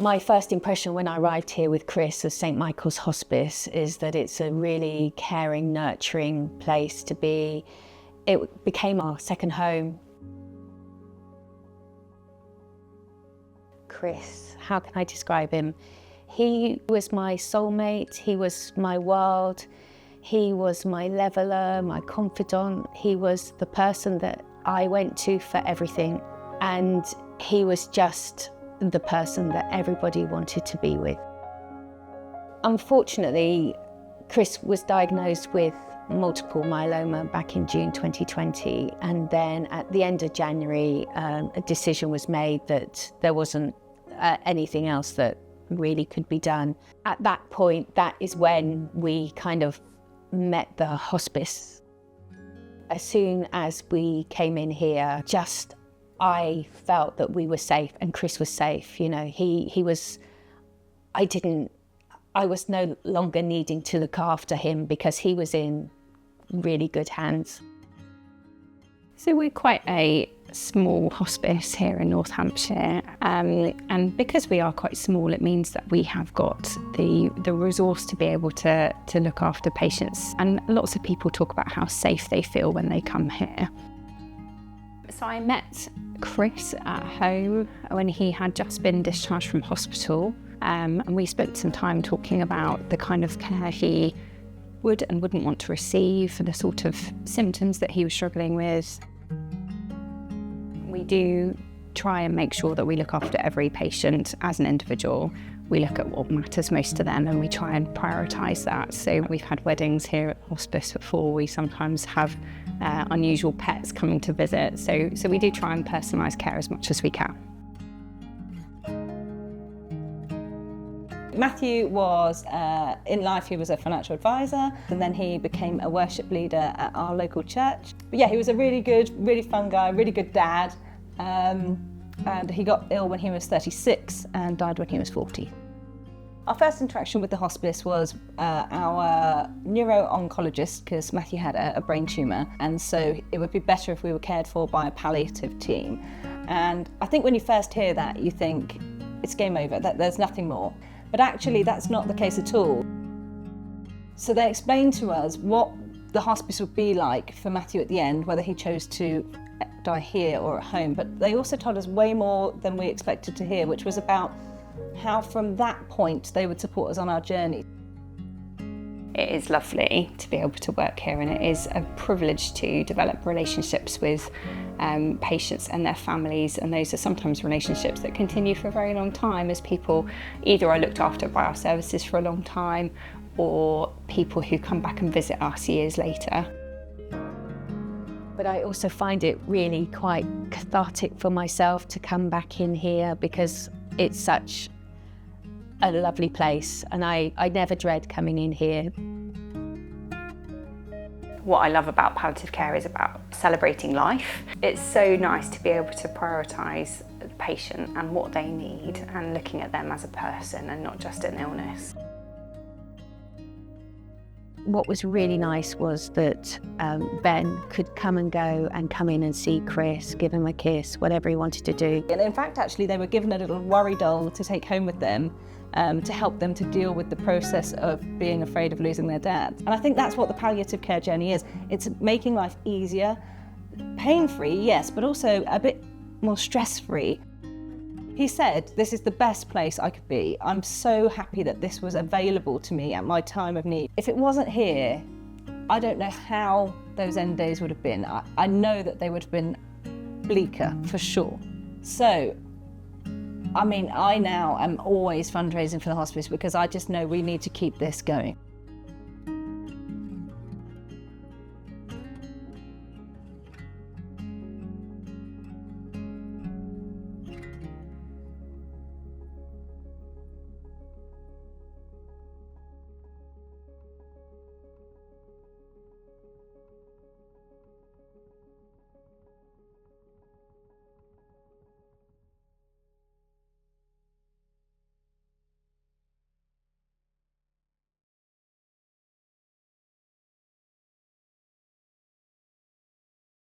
My first impression when I arrived here with Chris of St Michael's Hospice is that it's a really caring, nurturing place to be. It became our second home. Chris, how can I describe him? He was my soulmate, he was my world, he was my leveller, my confidant. He was the person that I went to for everything, and he was just the person that everybody wanted to be with. Unfortunately, Chris was diagnosed with multiple myeloma back in June 2020, and then at the end of January, a decision was made that there wasn't anything else that really could be done. At that point, that is when we kind of met the hospice. As soon as we came in here, I felt that we were safe and Chris was safe. You know, I was no longer needing to look after him because he was in really good hands. So we're quite a small hospice here in North Hampshire, and because we are quite small, it means that we have got the resource to be able to look after patients, and lots of people talk about how safe they feel when they come here. So I met Chris at home when he had just been discharged from hospital, and we spent some time talking about the kind of care he would and wouldn't want to receive and the sort of symptoms that he was struggling with. We do try and make sure that we look after every patient as an individual. We look at what matters most to them and we try and prioritise that. So we've had weddings here at hospice before. We sometimes have unusual pets coming to visit. So we do try and personalise care as much as we can. Matthew was, in life he was a financial advisor, and then he became a worship leader at our local church. But yeah, he was a really good, really fun guy, really good dad, and he got ill when he was 36 and died when he was 40. Our first interaction with the hospice was our neuro-oncologist, because Matthew had a brain tumour, and so it would be better if we were cared for by a palliative team. And I think when you first hear that, you think it's game over, that there's nothing more. But actually, that's not the case at all. So they explained to us what the hospice would be like for Matthew at the end, whether he chose to die here or at home. But they also told us way more than we expected to hear, which was about how from that point they would support us on our journey. It is lovely to be able to work here, and it is a privilege to develop relationships with patients and their families, and those are sometimes relationships that continue for a very long time as people either are looked after by our services for a long time or people who come back and visit us years later. But I also find it really quite cathartic for myself to come back in here because it's such a lovely place, and I never dread coming in here. What I love about palliative care is about celebrating life. It's so nice to be able to prioritise the patient and what they need and looking at them as a person and not just an illness. What was really nice was that Ben could come and go and come in and see Chris, give him a kiss, whatever he wanted to do. And in fact, actually, they were given a little worry doll to take home with them to help them to deal with the process of being afraid of losing their dad. And I think that's what the palliative care journey is. It's making life easier, pain-free, yes, but also a bit more stress-free. He said, "This is the best place I could be. I'm so happy that this was available to me at my time of need. If it wasn't here, I don't know how those end days would have been. I know that they would have been bleaker, for sure." So, I mean, I now am always fundraising for the hospice because I just know we need to keep this going.